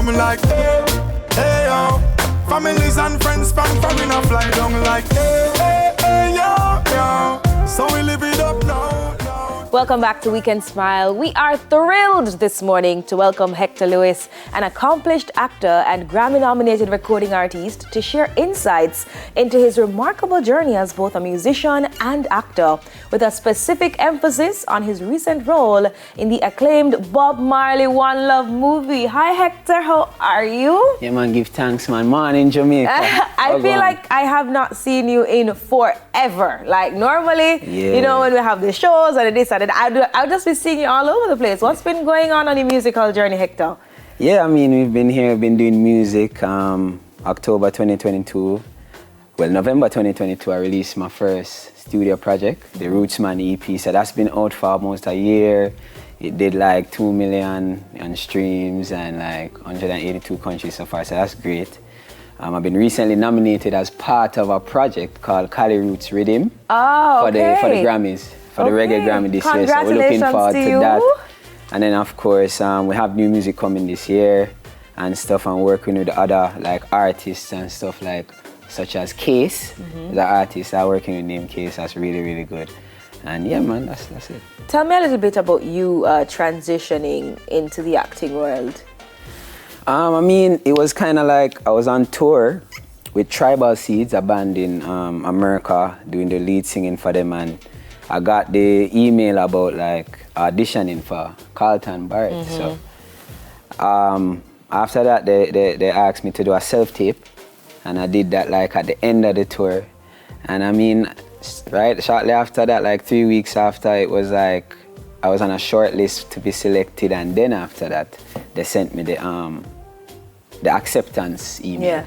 I'm like, hey, hey, yo. Families and friends from in a fly down like, hey, hey, hey, yo, yo. So we live it up now, now. Welcome back to Weekend Smile. We are thrilled this morning to welcome Hector Lewis, an accomplished actor and Grammy-nominated recording artist, to share insights into his remarkable journey as both a musician and actor, with a specific emphasis on his recent role in the acclaimed Bob Marley One Love movie. Hi Hector, how are you? Yeah man, give thanks man. Morning Jamaica. I feel like I have not seen you in forever. Like normally, you know, when we have the shows and this and that, I'll just be seeing you all over the place. What's been going on your musical journey, Hector? Yeah, I mean, we've been here, we've been doing music. October 2022, well, November 2022, I released my first studio project, the Rootsman EP. So that's been out for almost a year. It did like 2 million on streams and like 182 countries so far, so that's great. I've been recently nominated as part of a project called Cali Roots Rhythm for the Grammys, for the Reggae Grammy this year. So we're looking forward to that. And then of course, we have new music coming this year and stuff. I'm working with other like artists and stuff like such as Case, the artist I'm working with named Case. That's really, really good. And yeah, man, that's it. Tell me a little bit about you transitioning into the acting world. I mean, it was kind of like I was on tour with Tribal Seeds, a band in America, doing the lead singing for them, and I got the email about like auditioning for Carlton Barrett. So after that, they asked me to do a self-tape, and I did that like at the end of the tour. And I mean, right, shortly after that, like 3 weeks after, it was like I was on a short list to be selected, and then after that, they sent me the acceptance email. Yeah.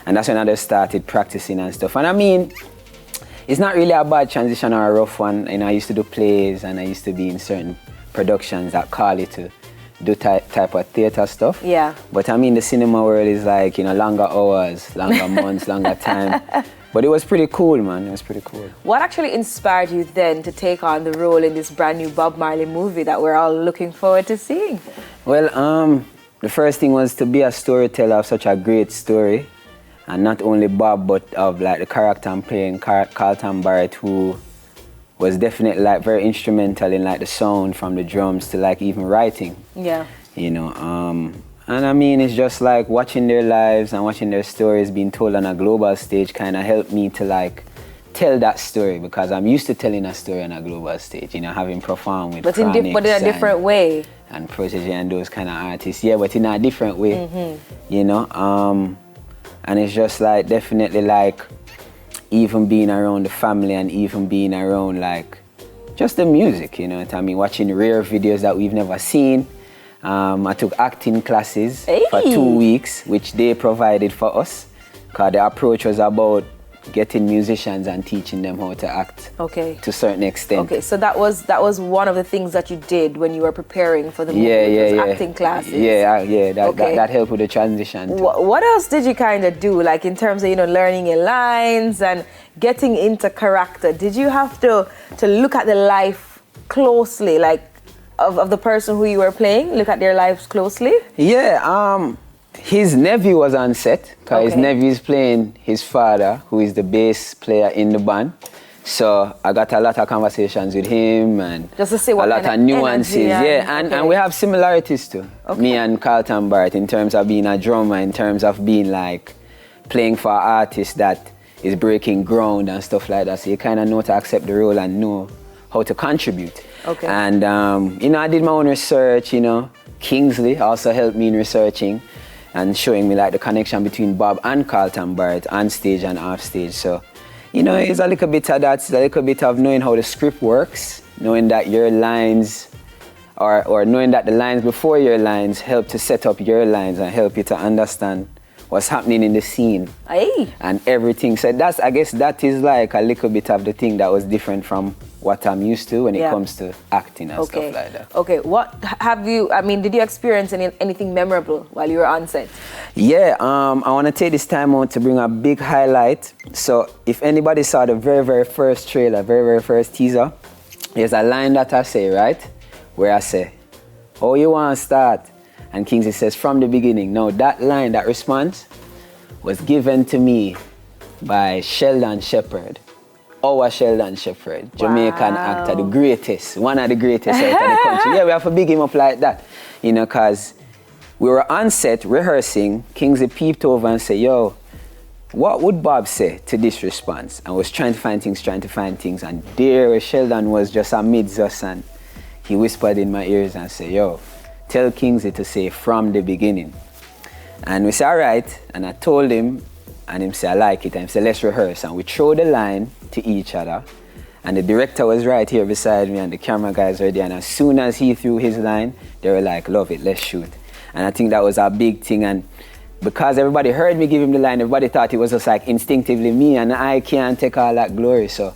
And that's when I just started practicing and stuff. And I mean, it's not really a bad transition or a rough one. You know, I used to do plays and I used to be in certain productions that call you to do type of theater stuff. Yeah. But I mean, the cinema world is like, you know, longer hours, longer months, longer time. But it was pretty cool, man. It was pretty cool. What actually inspired you then to take on the role in this brand new Bob Marley movie that we're all looking forward to seeing? Well, the first thing was to be a storyteller of such a great story. And not only Bob, but of like the character I'm playing, Carlton Barrett, who was definitely like very instrumental in like the sound from the drums to like even writing. Yeah. You know, and I mean, it's just like watching their lives and watching their stories being told on a global stage kind of helped me to like tell that story, because I'm used to telling a story on a global stage, you know, having performed with but in a different way. And Protege and those kind of artists, yeah, but in a different way, you know. And it's just like definitely like even being around the family and even being around like just the music, you know what I mean? Watching rare videos that we've never seen. I took acting classes for 2 weeks, which they provided for us, because the approach was about getting musicians and teaching them how to act to a certain extent. Okay, so that was one of the things that you did when you were preparing for the movie, acting classes. That helped with the transition too. What else did you kind of do, like in terms of, you know, learning your lines and getting into character? Did you have to look at the life closely, like of the person who you were playing, look at their lives closely? Yeah, his nephew was on set, because his nephew is playing his father, who is the bass player in the band. So I got a lot of conversations with him and just to see what a lot of nuances. And we have similarities too. Me and Carlton Barrett, in terms of being a drummer, in terms of being like playing for an artist that is breaking ground and stuff like that. So you kind of know to accept the role and know how to contribute. And you know, I did my own research. You know, Kingsley also helped me in researching and showing me like the connection between Bob and Carlton Barrett on stage and off stage. So, you know, it's a little bit of that, it's a little bit of knowing how the script works, knowing that your lines, or knowing that the lines before your lines help to set up your lines and help you to understand what's happening in the scene and everything. So that's, I guess that is like a little bit of the thing that was different from what I'm used to when it comes to acting and stuff like that. Okay, what have you, I mean, did you experience anything memorable while you were on set? Yeah, I want to take this time out to bring a big highlight. So if anybody saw the very first trailer, very first teaser, there's a line that I say, right? Where I say, "Oh, you want to start?" And Kingsley says, from the beginning. Now that line, that response was given to me by Sheldon Shepherd. Our Sheldon Shepherd, Jamaican actor, the greatest, one of the greatest out of the country. Yeah, we have to big him up like that, you know, because we were on set rehearsing. Kingsley peeped over and said, yo, what would Bob say to this response? And was trying to find things, and there Sheldon was just amidst us, and he whispered in my ears and said, yo, tell Kingsley to say from the beginning. And we said, all right, and I told him, and him said, I like it, and he said, let's rehearse. And we threw the line to each other, and the director was right here beside me, and the camera guys were there, and as soon as he threw his line, they were like, love it, let's shoot. And I think that was a big thing, and because everybody heard me give him the line, everybody thought it was just like instinctively me, and I can't take all that glory. So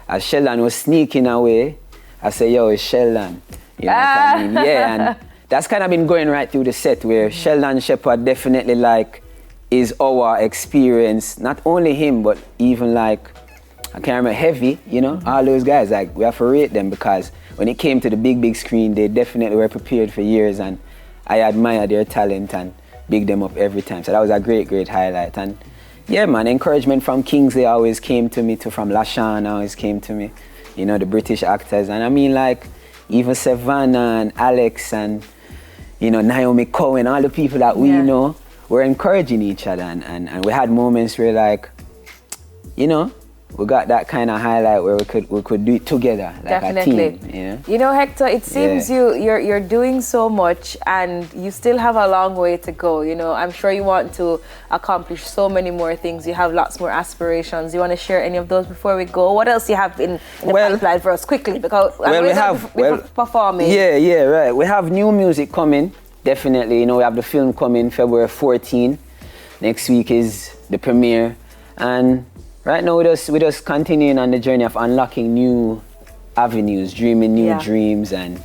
as Sheldon was sneaking away, I said, yo, it's Sheldon. You know what I mean? Yeah, and that's kind of been going right through the set, where Sheldon Shepherd definitely like is our experience, not only him, but even like, I can't remember, Heavy, you know, all those guys, like we have to rate them, because when it came to the big screen, they definitely were prepared for years, and I admire their talent and big them up every time. So that was a great highlight. And yeah, man, encouragement from Kingsley always came to me too, from LaShawn always came to me, you know, the British actors. And I mean, like, even Savannah and Alex and, you know, Naomi Cohen, all the people that we know, were encouraging each other. And we had moments where, like, you know, we got that kind of highlight where we could do it together, like a team. You know, Hector, it seems you're doing so much, and you still have a long way to go. You know, I'm sure you want to accomplish so many more things. You have lots more aspirations. You want to share any of those before we go? What else do you have in the pipeline for us quickly? Because we have performing. Yeah, right. We have new music coming, definitely. You know, we have the film coming February 14. Next week is the premiere, and right now, we're just continuing on the journey of unlocking new avenues, dreaming new dreams, and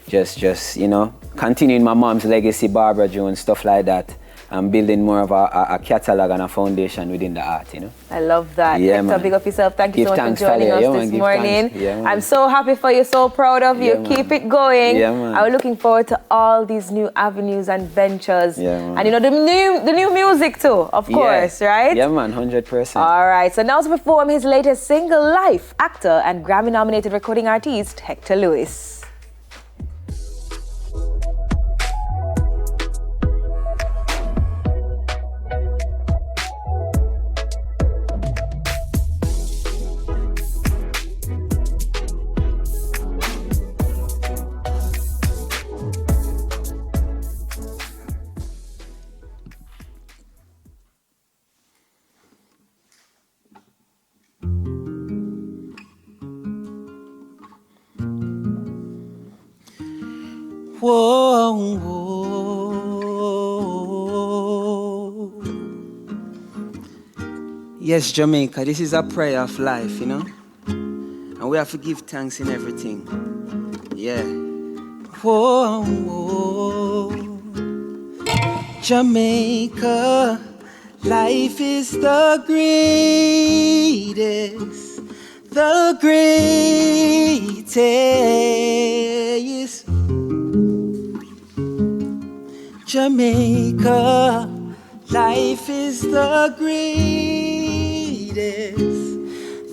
just you know, continuing my mom's legacy, Barbara Jones, stuff like that, and building more of a catalog and a foundation within the art, you know. I love that. Yeah, Hector, man. big up yourself. Thank you so much for joining us this morning. Yeah, I'm so happy for you, so proud of you. Yeah, Keep it going. Yeah, man. I'm looking forward to all these new avenues and ventures. Yeah, man. And you know, the new music too, of course, right? Yeah, man, 100%. All right, so now to perform his latest single, Life, actor and Grammy-nominated recording artist, Hector Lewis. Whoa, whoa. Yes, Jamaica, this is a prayer of life, you know? And we have to give thanks in everything. Yeah. Whoa, whoa. Jamaica, life is the greatest, the greatest. Jamaica, life is the greatest,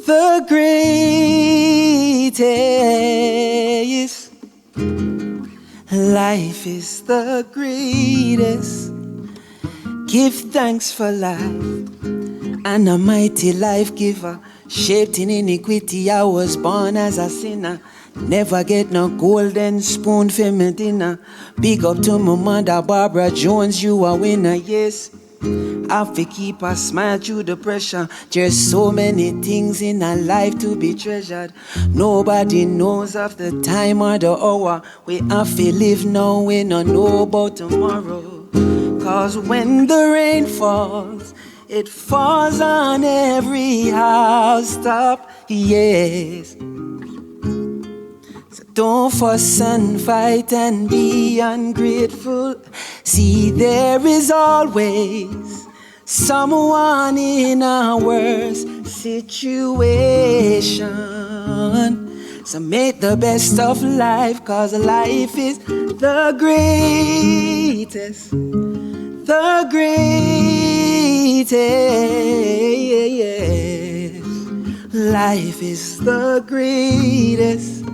the greatest. Life is the greatest. Give thanks for life, and a mighty life giver. Shaped in iniquity, I was born as a sinner. Never get no golden spoon for me dinner. Big up to my mother, Barbara Jones, you a winner, yes. I have to keep a smile through the pressure. There's so many things in our life to be treasured. Nobody knows of the time or the hour. We have to live now, we don't know about tomorrow. Cause when the rain falls, it falls on every house top, yes. So don't fuss and fight and be ungrateful. See, there is always someone in a worse situation. So make the best of life, cause life is the greatest. The greatest. Life is the greatest.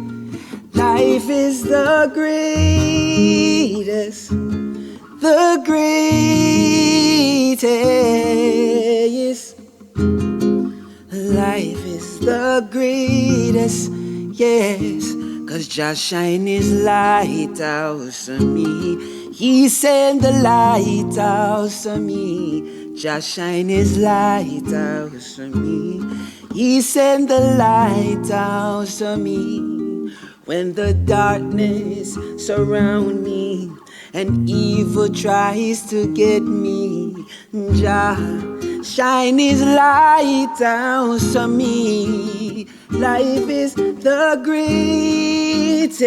Life is the greatest. The greatest. Life is the greatest. Yes, cause Jah shine his lighthouse on me. He sent the lighthouse on me. Jah shine his lighthouse on me. He sent the lighthouse on me. When the darkness surround me and evil tries to get me, Jah shine his lighthouse on me. Life is the greatest.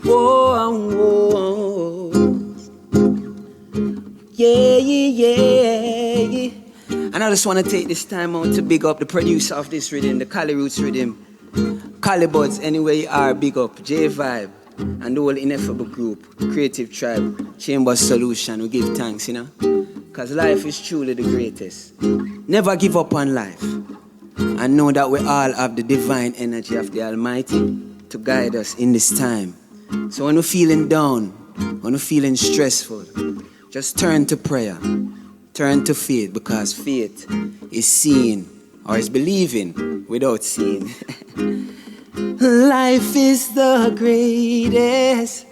Whoa, whoa. Yeah. And I just want to take this time out to big up the producer of this rhythm, the Cali Roots rhythm. Cali Buds, anywhere you are, big up. J Vibe and the whole ineffable group, Creative Tribe, Chamber Solution. We give thanks, you know. Because life is truly the greatest. Never give up on life. And know that we all have the divine energy of the Almighty to guide us in this time. So when we're feeling down, when we're feeling stressful, just turn to prayer. Turn to faith, because faith is seeing or is believing without seeing. Life is the greatest.